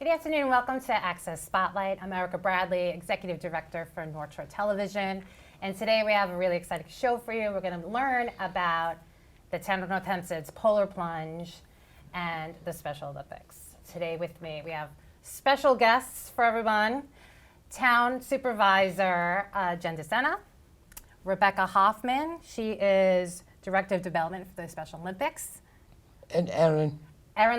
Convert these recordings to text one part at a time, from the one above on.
Good afternoon and welcome to Access Spotlight. I'm Erica Bradley, Executive Director for North Shore Television. And today we have a really exciting show for you. We're going to learn about the town of North Hempstead's polar plunge and the Special Olympics. Today with me we have special guests for everyone. Town Supervisor Jen DeSena, Rebecca Hoffman, she is Director of Development for the Special Olympics. And Erin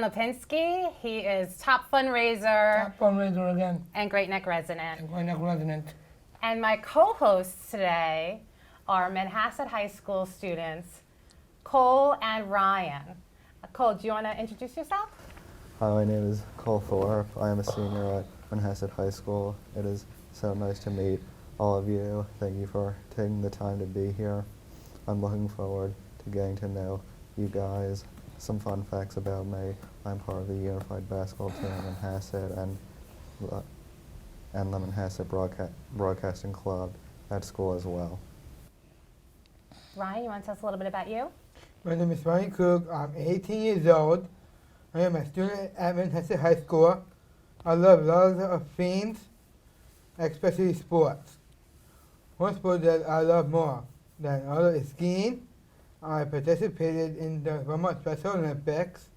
Lipinsky, he is top fundraiser. Top fundraiser again. And Great Neck resident. And Great Neck resident. And my co-hosts today are Manhasset High School students, Cole and Ryan. Cole, do you want to introduce yourself? Hi, my name is Cole Thorpe. I am a senior at Manhasset High School. It is so nice to meet all of you. Thank you for taking the time to be here. I'm looking forward to getting to know you guys. Some fun facts about me: I'm part of the Unified Basketball Team in Manhasset and the Manhasset Broadcasting Club at school as well. Ryan, you want to tell us a little bit about you? My name is Ryan Krug. I'm 18 years old. I am a student at Manhasset High School. I love lots of things, especially sports. One sport that I love more than other is skiing. I participated in the Vermont Special Olympics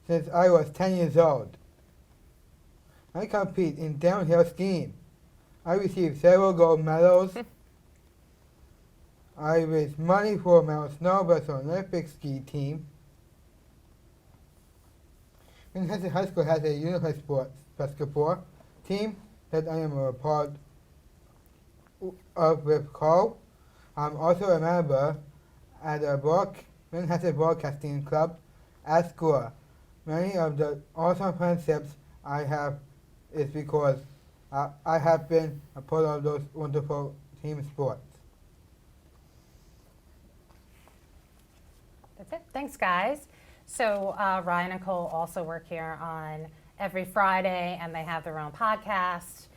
since I was 10 years old. I compete in downhill skiing. I received several gold medals. I raised money for Mount Snow Special Olympic ski team. Manhasset High School has a unified sports basketball team that I am a part of with Cole. I'm also a member at the Manhasset Broadcasting Club at school. Many of the awesome friendships I have is because I have been a part of those wonderful team sports. That's it. Thanks, guys. So Ryan and Cole also work here on every Friday, and they have their own podcast.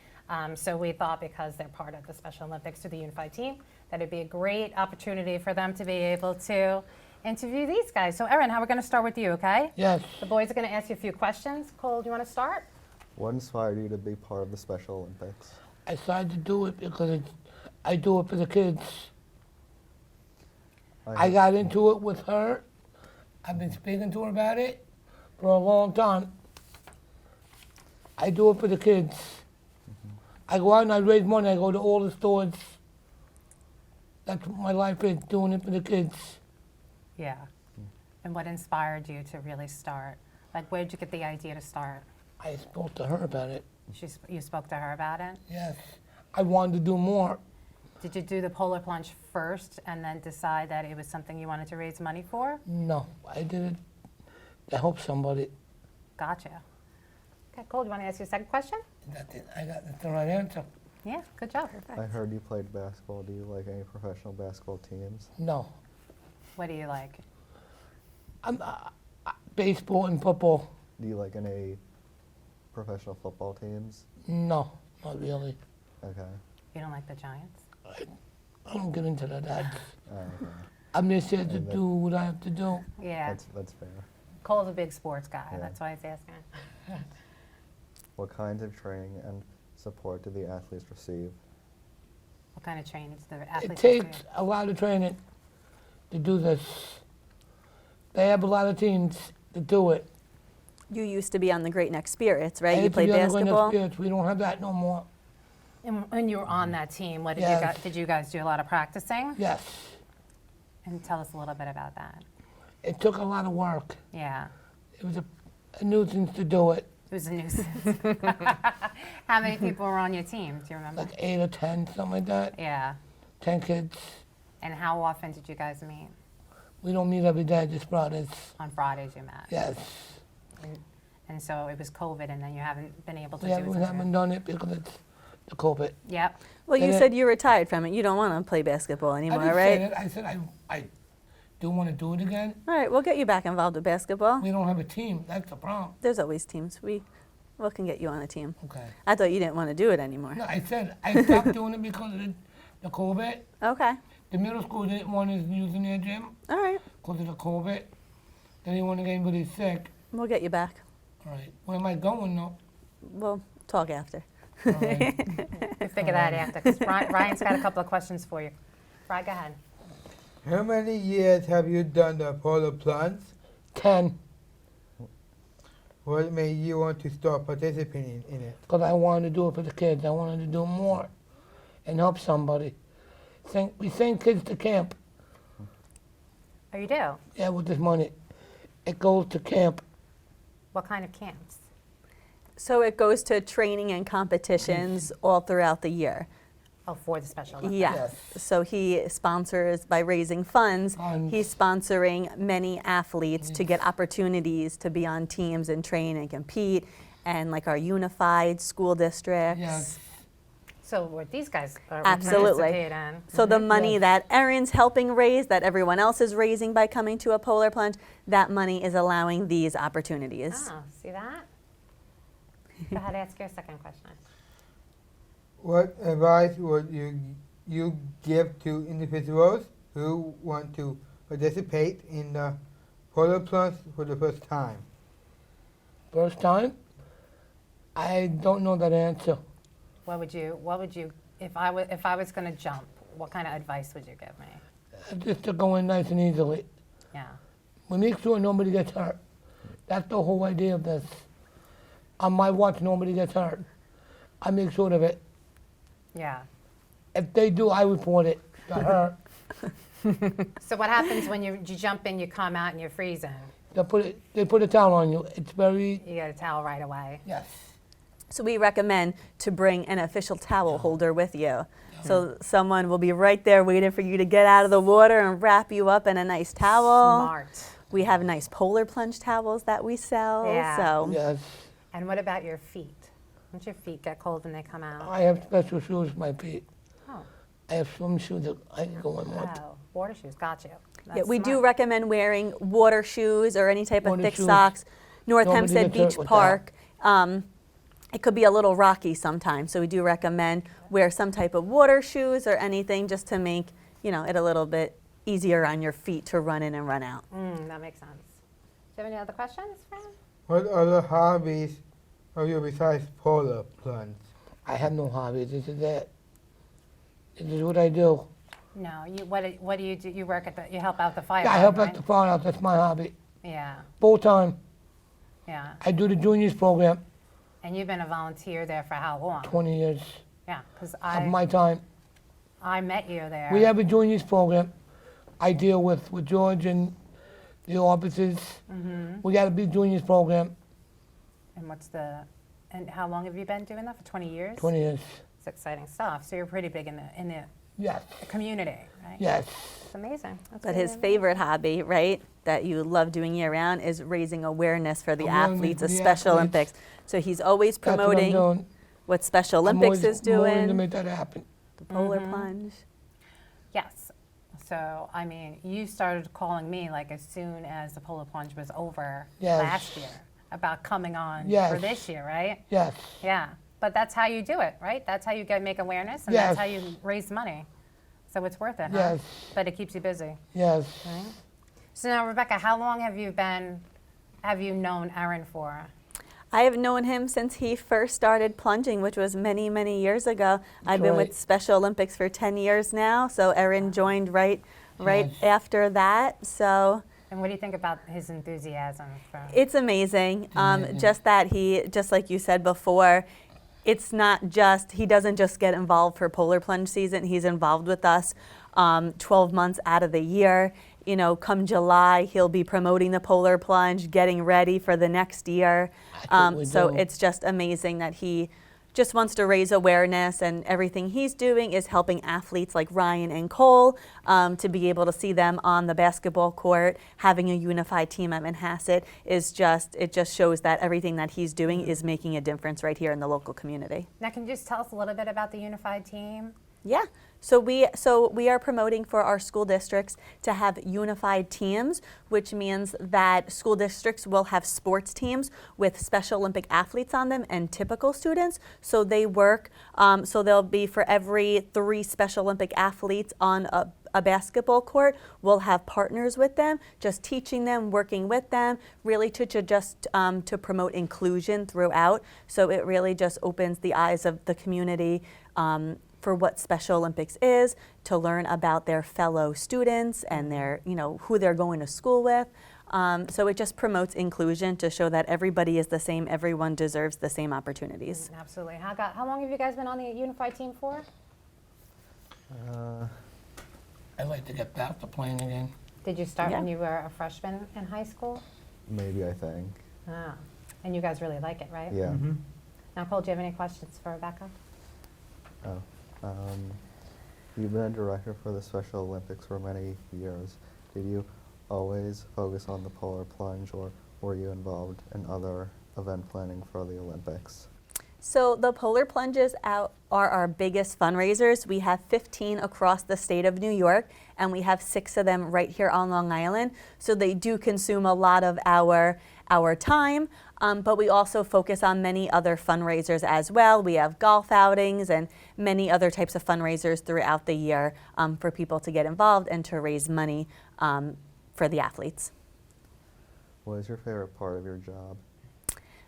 So we thought, because they're part of the Special Olympics through the Unified Team, that it'd be a great opportunity for them to be able to interview these guys. So Erin, how we're going to start with you, okay? Yes. The boys are going to ask you a few questions. Cole, do you want to start? What inspired you to be part of the Special Olympics? I decided to do it because I do it for the kids. I got into it with her. I've been speaking to her about it for a long time. I do it for the kids. I go out and I raise money. I go to all the stores. That's what my life is, doing it for the kids. Yeah. And what inspired you to really start? Like, where did you get the idea to start? I spoke to her about it. You spoke to her about it? Yes. I wanted to do more. Did you do the polar plunge first and then decide that it was something you wanted to raise money for? No, I did it to help somebody. Gotcha. Okay, Cole, do you want to ask your second question? That's it. That's the right answer. Yeah, good job. I heard you played basketball. Do you like any professional basketball teams? No. What do you like? I'm baseball and football. Do you like any professional football teams? No, not really. Okay. You don't like the Giants? I don't get into that. Okay. I'm just here to And do what I have to do. Yeah. That's fair. Cole's a big sports guy. Yeah. That's why I was asking. What kinds of training and support do the athletes receive? What kind of training does the It athletes takes receive? a lot of training to do this. They have a lot of teams to do it. You used to be on the Great Neck Spirits, right? I You used to played be on the Great Neck basketball. Spirits. We don't have that no more. And when you were on that team, what did you Yes. guys, did you guys do a lot of practicing? Yes. And tell us a little bit about that. It took a lot of work. Yeah. It was a nuisance to do it. It was a nuisance. How many people were on your team? Do you remember? Like 8 or 10, something like that. Yeah. 10 kids. And how often did you guys meet? We don't meet every day, just brothers. On Fridays you met? Yes. And so it was COVID, and then you haven't been able to We do haven't something. done it because it's the COVID. Yep. Well, you And said you retired from it. You don't want to play basketball anymore, I didn't right? say that. I said I do want to do it again. All right, we'll get you back involved with basketball. We don't have a team. That's the problem. There's always teams. We can get you on a team. Okay. I thought you didn't want to do it anymore. No, I said I stopped doing it because of the COVID. Okay. The middle school didn't want us using their gym All right. because of the COVID. They didn't want to get anybody sick. We'll get you back. All right. Where am I going now? We'll talk after. All right. We'll figure that after, because Ryan's got a couple of questions for you. Ryan, go ahead. How many years have you done the polar plunge? 10, What made you want to start participating in it? because I wanted to do it for the kids. I wanted to do more and help somebody. We send kids to camp. Oh, you do? Yeah, with this money. It goes to camp. What kind of camps? So it goes to training and competitions all throughout the year. Oh, for the Special Olympics. Yeah. Yes. So he sponsors, by raising funds, Funds. he's sponsoring many athletes to get opportunities to be on teams and train and compete, and like our unified school districts. Yes. So what these guys are Absolutely. participate in. So the money Yes. that Erin's helping raise, that everyone else is raising by coming to a polar plunge, that money is allowing these opportunities. Oh, see that? Go ahead, ask your second question. What advice would you give to individuals who want to participate in the polar plunge for the first time? First time? I don't know that answer. What would you, if I was going to jump, what kind of advice would you give me? Just to go in nice and easily. Yeah. We make sure nobody gets hurt. That's the whole idea of this. On my watch, nobody gets hurt. I make sure of it. Yeah. If they do, I report it. Got hurt. So what happens when you jump in, you come out, and you're freezing? They put a towel on you. It's very, You get a towel right away. yes. So we recommend to bring an official towel holder with you. So someone will be right there waiting for you to get out of the water and wrap you up in a nice towel. Smart. We have nice polar plunge towels that we sell. Yeah. So Yes. And what about your feet? Don't your feet get cold when they come out? I have special shoes for my feet. Oh, I have swim shoes that I can go in with. oh, water shoes, got you. yeah, That's we do smart. recommend wearing water shoes or any type of Water thick shoes. socks. North Nobody Hempstead gets hurt Beach with Park. It could be a little rocky sometimes, so we do recommend wear some type of water shoes or anything just to make it a little bit easier on your feet to run in and run out. That makes sense. Do you have any other questions, Fran? What other hobbies have you besides polar plunge? I have no hobbies. This is it. This is what I do. No, what do you do? You work you help out the fire. Yeah, I help right? out the firehouse. That's my hobby. Yeah, Full time. yeah. I do the juniors program. And you've been a volunteer there for how long? 20 years Yeah, because of my time. I met you there. We have a juniors program. I deal with George and the officers. We got a big juniors program. And how long have you been doing that? For 20 years? 20 years. It's exciting stuff. So you're pretty big in the Yes. community, right? Yes. It's amazing. That's But really his amazing. favorite hobby, right, that you love doing year round is raising awareness for the Awareness athletes for of the Special athletes. Olympics. So he's always That's what I'm promoting doing. what Special I'm Olympics always is willing to doing, make that happen. the polar plunge. Yes. So, I mean, you started calling me like as soon as the polar plunge was over Yes. last year about coming on for Yes. this year, right? Yes. Yeah. But that's how you do it, right? That's how you make awareness, and Yes. that's how you raise money. So it's worth it, huh? Yes. But it keeps you busy. Yes. Right? So now, Rebecca, how long have you known Erin for? I have known him since he first started plunging, which was many, many years ago. I've been with right. Special Olympics for 10 years now, so Erin joined right Yes. after that. So And what do you think about his enthusiasm for? it's amazing. Amazing. Just that just like you said before, it's not just, he doesn't just get involved for polar plunge season. He's involved with us 12 months out of the year. Come July, he'll be promoting the polar plunge, getting ready for the next year. That's what we So do. it's just amazing that he just wants to raise awareness, and everything he's doing is helping athletes like Ryan and Cole to be able to see them on the basketball court. Having a unified team at Manhasset it just shows that everything that he's doing is making a difference right here in the local community. Now, can you just tell us a little bit about the unified team? Yeah. So we are promoting for our school districts to have unified teams, which means that school districts will have sports teams with Special Olympic athletes on them and typical students. So they work, so there'll be for every 3 Special Olympic athletes on a basketball court, we'll have partners with them, just teaching them, working with them, really to just to promote inclusion throughout. So it really just opens the eyes of the community for what Special Olympics is, to learn about their fellow students and their, who they're going to school with. So it just promotes inclusion to show that everybody is the same, everyone deserves the same opportunities. Absolutely. How long have you guys been on the unified team for? I'd like to get back to playing again. Did you start when Yeah. you were a freshman in high school? Maybe, I think. Ah, and you guys really like it, right? Yeah. Mm-hmm. Now, Cole, do you have any questions for Rebecca? Oh. You've been a director for the Special Olympics for many years. Did you always focus on the polar plunge, or were you involved in other event planning for the Olympics? So the polar plunges are our biggest fundraisers. We have 15 across the state of New York, and we have 6 of them right here on Long Island. So they do consume a lot of our time, but we also focus on many other fundraisers as well. We have golf outings and many other types of fundraisers throughout the year for people to get involved and to raise money for the athletes. What is your favorite part of your job?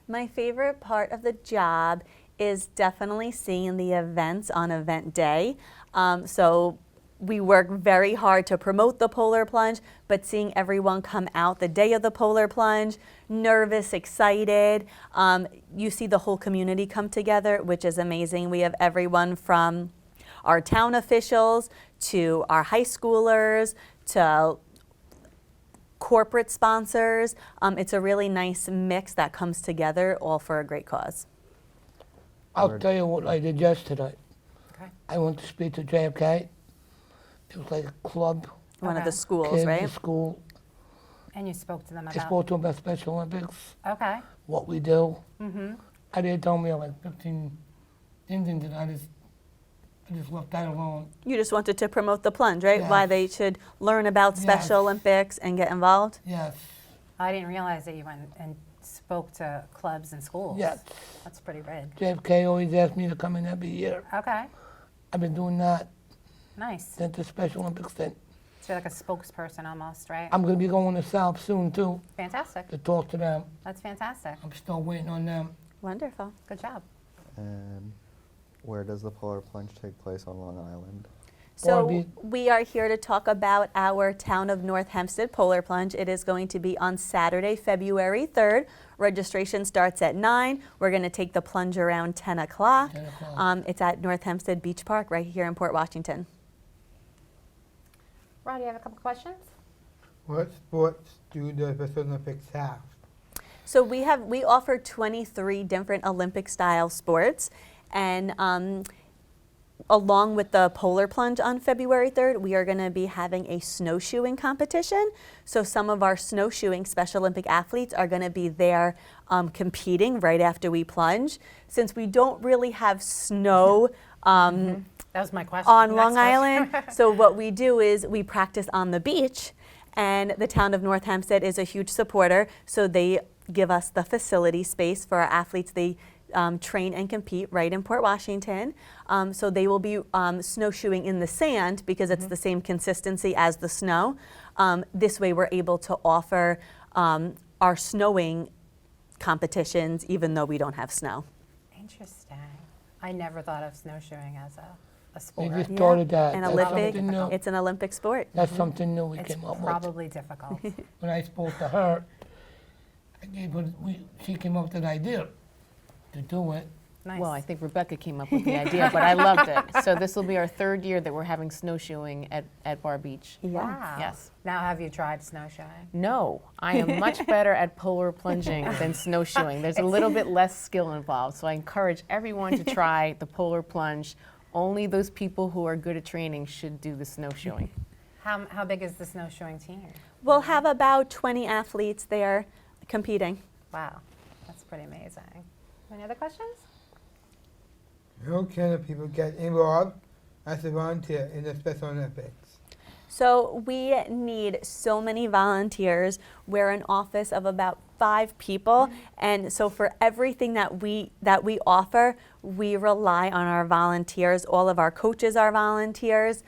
My favorite part of the job is definitely seeing the events on event day. So we work very hard to promote the polar plunge, but seeing everyone come out the day of the polar plunge, nervous, excited. You see the whole community come together, which is amazing. We have everyone from our town officials to our high schoolers to corporate sponsors. It's a really nice mix that comes together, all for a great cause. I'll Word. tell you what I did yesterday. Okay. I went to speak to JFK. It was like a club, One of Okay. the schools, kids right? in school. And you spoke to them I about. spoke to them about Special Olympics, Okay. what we do. Mm-hmm. I didn't tell me like 15 things, and I just left that alone. You just wanted to promote the plunge, right? Why Yes. they should learn about Yes. Special Olympics and get involved. Yes, I didn't realize that you went and spoke to clubs and schools. yes. That's pretty rad. JFK always asked me to come in every year. Okay. I've been doing that Nice. since the Special Olympics thing. So you're like a spokesperson almost, right? I'm going to be going to South soon, too, Fantastic. to talk to them. That's fantastic. I'm still waiting on them. Wonderful. Good job. And where does the polar plunge take place on Long Island? So Barbie. we are here to talk about our Town of North Hempstead Polar Plunge. It is going to be on Saturday, February 3rd. Registration starts at 9. We're going to take the plunge around 10 o'clock. 10 o'clock. It's at North Hempstead Beach Park right here in Port Washington. Rod, you have a couple questions? What sports do the Special Olympics have? So we offer 23 different Olympic style sports, and along with the polar plunge on February 3rd, we are going to be having a snowshoeing competition. So some of our snowshoeing Special Olympic athletes are going to be there competing right after we plunge. Since we don't really have snow That was my question. on Next Long question. Island, so what we do is we practice on the beach, and the Town of North Hempstead is a huge supporter, so they give us the facility space for our athletes. They train and compete right in Port Washington. So they will be snowshoeing in the sand because it's the same consistency as the snow. This way we're able to offer our snowing competitions even though we don't have snow. Interesting. I never thought of snowshoeing as a We sport. just started that. An That's Olympic, something new. it's an Olympic sport. That's something new we It's came up with. probably difficult. When I spoke to her, she came up with an idea to do it. Nice. Well, I think Rebecca came up with the idea, but I loved it. So this will be our 3rd year that we're having snowshoeing at Bar Beach. Wow. Yes. Now, have you tried snowshoeing? No, I am much better at polar plunging than snowshoeing. There's a little bit less skill involved, so I encourage everyone to try the polar plunge. Only those people who are good at training should do the snowshoeing. How big is the snowshoeing team? We'll have about 20 athletes there competing. Wow, that's pretty amazing. Any other questions? How can the people get involved as a volunteer in the Special Olympics? So we need so many volunteers. We're an office of about 5 people, and so for everything that we offer, we rely on our volunteers. All of our coaches are volunteers.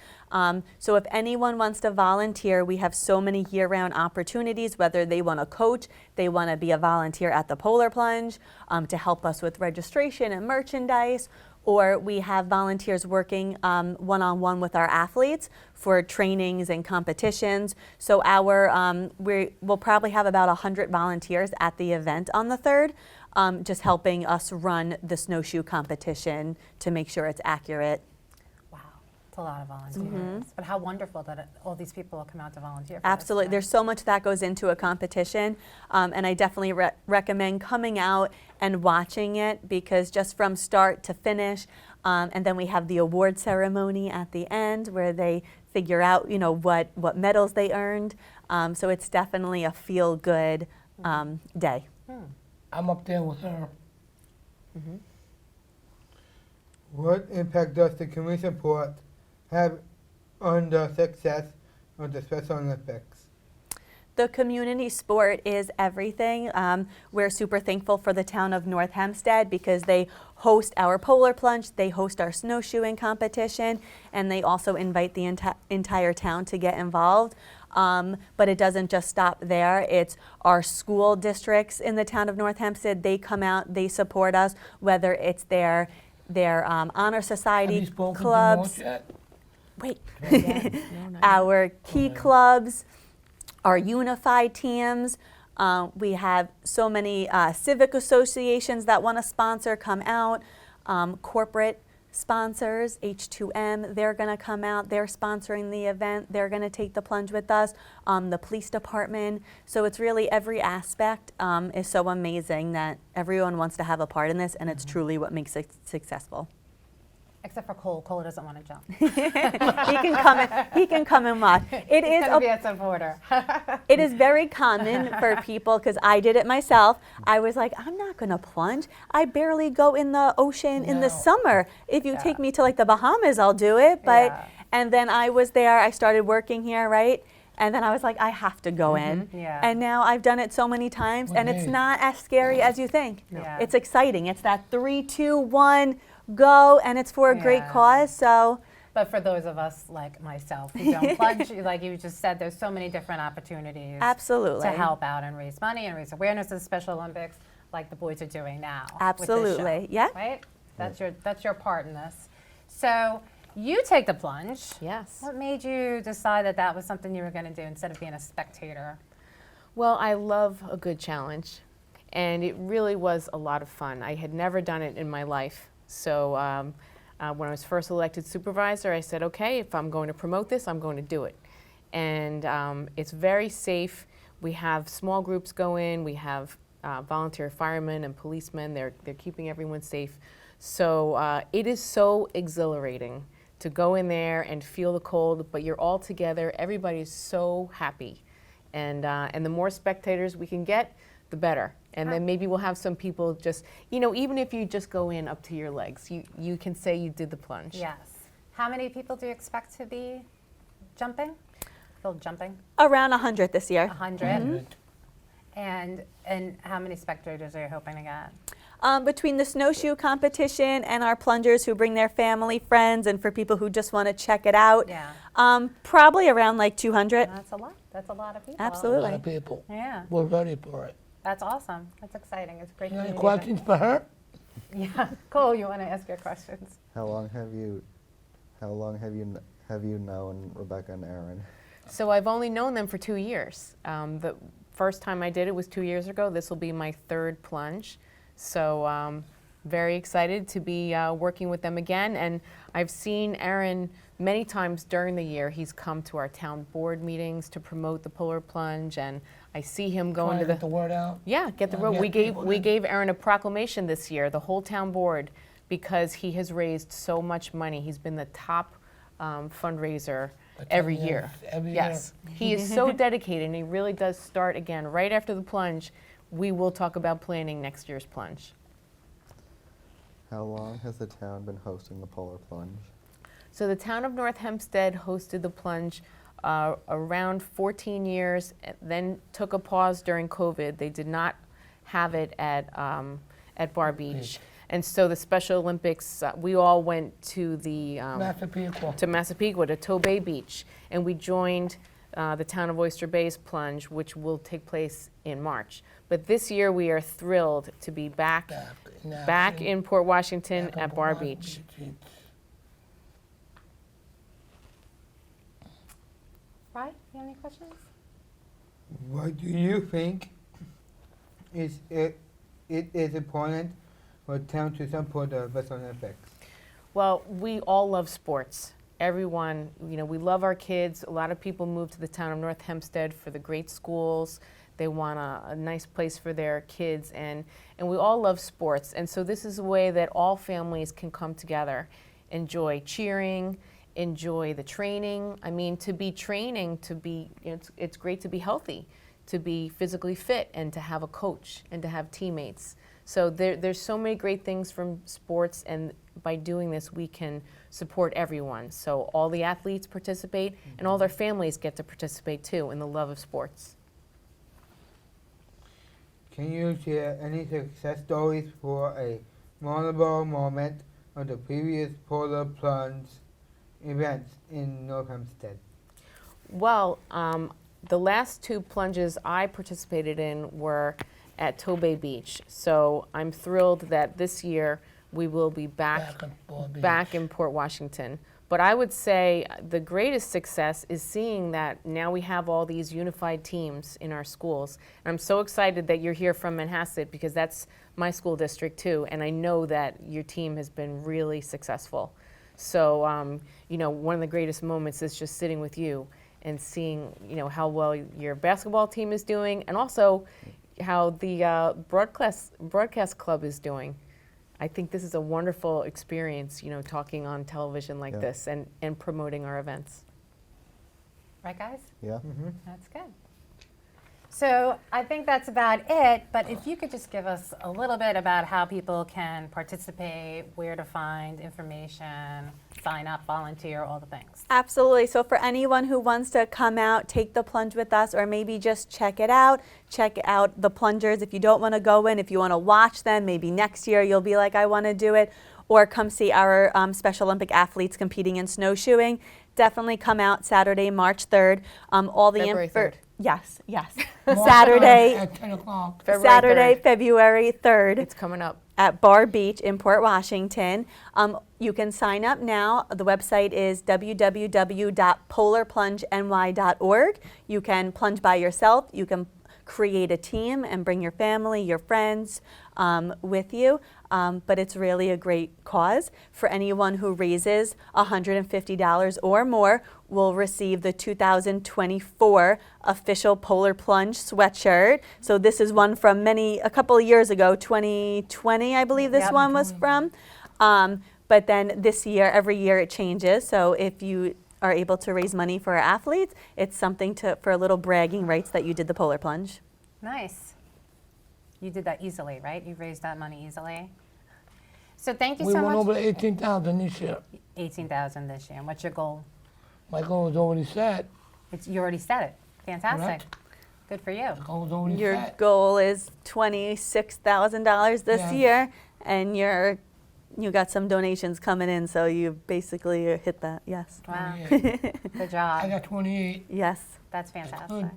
So if anyone wants to volunteer, we have so many year-round opportunities, whether they want to coach, they want to be a volunteer at the Polar Plunge to help us with registration and merchandise, or we have volunteers working one-on-one with our athletes for trainings and competitions. So we'll probably have about 100 volunteers at the event on the 3rd, just helping us run the snowshoe competition to make sure it's accurate. Wow, it's a lot of volunteers. But how wonderful that all these people will come out to volunteer for Absolutely. this. There's so much that goes into a competition, and I definitely recommend coming out and watching it, because just from start to finish, and then we have the award ceremony at the end where they figure out, what medals they earned. So it's definitely a feel-good day. I'm up there with her. What impact does the community support have on the success of the Special Olympics? The community sport is everything. We're super thankful for the town of North Hempstead because they host our polar plunge, they host our snowshoeing competition, and they also invite the entire town to get involved. But it doesn't just stop there. It's our school districts in the town of North Hempstead. They come out, they support us, whether it's their honor Have society you spoken clubs. to North yet? Wait. No, not Our key clubs, our unified teams. We have so many civic associations that want to sponsor come out. Corporate sponsors, H2M, they're going to come out. They're sponsoring the event. They're going to take the plunge with us. The police department. So it's really every aspect is so amazing that everyone wants to have a part in this, and it's truly what makes it successful. Except for Cole. Cole doesn't want to jump. He can come and watch. It He's is going to be a supporter. It is very common for people, because I did it myself. I was like, I'm not going to plunge. I barely go in the ocean in the No. summer. If you take me to like the Bahamas, I'll do it. But Yeah. and then I was there. I started working here, right? And then I was like, I have to go in. Yeah. And now I've done it so many times, and it's Okay. not as scary as you think. Yeah. It's exciting. It's that 3, 2, 1, go, and it's for a great Yeah. cause. So. But for those of us like myself who don't plunge, like you just said, there's so many different opportunities Absolutely. to help out and raise money and raise awareness of the Special Olympics, like the boys are doing now. with this Absolutely. show, Yeah. Right? That's your part in this. So you take the plunge. Yes. What made you decide that that was something you were going to do instead of being a spectator? Well, I love a good challenge, and it really was a lot of fun. I had never done it in my life. So when I was first elected supervisor, I said, okay, if I'm going to promote this, I'm going to do it. And it's very safe. We have small groups go in. We have volunteer firemen and policemen. They're keeping everyone safe. So it is so exhilarating to go in there and feel the cold, but you're all together. Everybody's so happy. And the more spectators we can get, the better. And then maybe we'll have some people just, even if you just go in up to your legs, you can say you did the plunge. Yes. How many people do you expect to be jumping? Still jumping? Around 100 this year. 100? And how many spectators are you hoping to get? Between the snowshoe competition and our plungers who bring their family, friends, and for people who just want to check it out, Yeah. probably around like 200. That's a lot. That's a lot of people. A Absolutely. lot of people. Yeah. We're ready for it. That's awesome. That's exciting. It's a great. You got any community questions for her? event. Yeah. Cole, you want to ask your questions? How long have you known Rebecca and Erin? So I've only known them for 2 years. The first time I did it was 2 years ago. This will be my 3rd plunge. So very excited to be working with them again. And I've seen Erin many times during the year. He's come to our town board meetings to promote the polar plunge, and I see him going Trying to to get the word out. Yeah, get the word. Get people We in. gave Erin a proclamation this year, the whole town board, because he has raised so much money. He's been the top fundraiser For 10 every years, year. every Yes, he is so dedicated, and he really does start again right after the plunge. We will talk about planning next year's plunge. How long has the town been hosting the polar plunge? So the town of North Hempstead hosted the plunge around 14 years, then took a pause during COVID. They did not have it at Bar Beach. And so the Special Olympics, we all went to the Massapequa. to Massapequa, to Tobay Beach, and we joined the Town of Oyster Bay's plunge, which will take place in March. But this year we are thrilled to be back in Port Washington Back on at Bar Bar Beach. Right? You have any questions? What do you think it is important for town to support the Special Olympics? Well, we all love sports. Everyone, we love our kids. A lot of people move to the town of North Hempstead for the great schools. They want a nice place for their kids, and we all love sports. And so this is a way that all families can come together, enjoy cheering, enjoy the training. I mean, to be training, it's great to be healthy, to be physically fit, and to have a coach, and to have teammates. So there's so many great things from sports, and by doing this, we can support everyone. So all the athletes participate, and all their families get to participate too in the love of sports. Can you share any success stories for a memorable moment of the previous polar plunge events in North Hempstead? Well, the last two plunges I participated in were at Tobay Beach. So I'm thrilled that this year we will be back in Port Washington. But I would say the greatest success is seeing that now we have all these unified teams in our schools. And I'm so excited that you're here from Manhasset, because that's my school district too, and I know that your team has been really successful. So, one of the greatest moments is just sitting with you and seeing, how well your basketball team is doing, and also how the broadcast club is doing. I think this is a wonderful experience, talking on television like this and promoting our events. Right, guys? Yeah. That's good. So I think that's about it, but if you could just give us a little bit about how people can participate, where to find information, sign up, volunteer, all the things. Absolutely. So for anyone who wants to come out, take the plunge with us, or maybe just check out the plungers. If you don't want to go in, if you want to watch them, maybe next year you'll be like, I want to do it, or come see our Special Olympic athletes competing in snowshoeing. Definitely come out Saturday, March 3rd. February 3rd. Yes. Saturday, At 10 o'clock. Saturday, February 3rd. It's coming up. At Bar Beach in Port Washington. You can sign up now. The website is www.polarplungeny.org. You can plunge by yourself. You can create a team and bring your family, your friends with you. But it's really a great cause. For anyone who raises $150 or more will receive the 2024 official Polar Plunge sweatshirt. So this is one from a couple of years ago, 2020, I believe this one was from. But then this year, every year it changes. So if you are able to raise money for our athletes, it's something for a little bragging rights that you did the Polar Plunge. Nice. You did that easily, right? You raised that money easily. So thank you We so went much. over 18,000 this year. 18,000 this year. And what's your goal? My goal was already set. You already said it. Fantastic. Correct. Good for you. My goal was already Your set. goal is $26,000 this Yes. year, and you got some donations coming in, so you basically hit that. Yes. Wow. 28. Good I job. got 28. Yes. That's fantastic. good.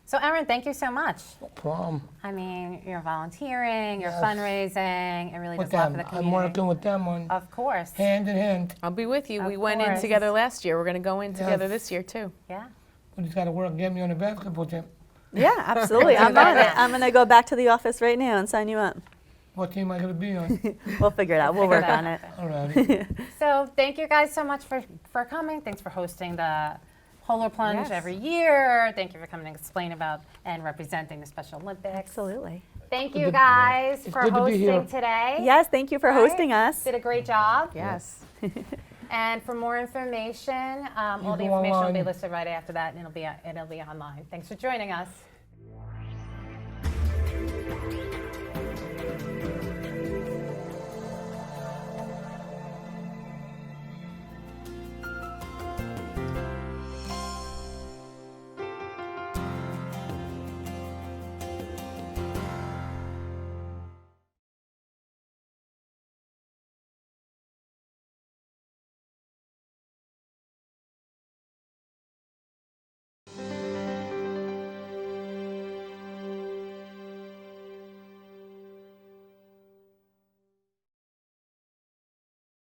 So Erin, thank you so much. No problem. I mean, you're volunteering, you're Yes. fundraising. It really With does a lot for them. the I'm community. working with them on Of course. hand in hand. I'll be with you. Of We went in course. together last year. We're going to go in together Yes. this year too. Yeah. We just got to work and get me on the basketball team. Yeah, absolutely. I'm on it. I'm going to go back to the office right now and sign you up. What team am I going to be on? We'll figure it out. We'll Figure work that on it. out. All righty. So thank you guys so much for coming. Thanks for hosting the Polar Plunge Yes. every year. Thank you for coming to explain about and representing the Special Olympics. Absolutely. Thank Good you to- guys it's for good to be here. hosting today. Yes, thank you for Right? hosting us. Did a great job. Yes. And for more information, all the go information will be online. listed right after that, and it'll be online. Thanks for joining us.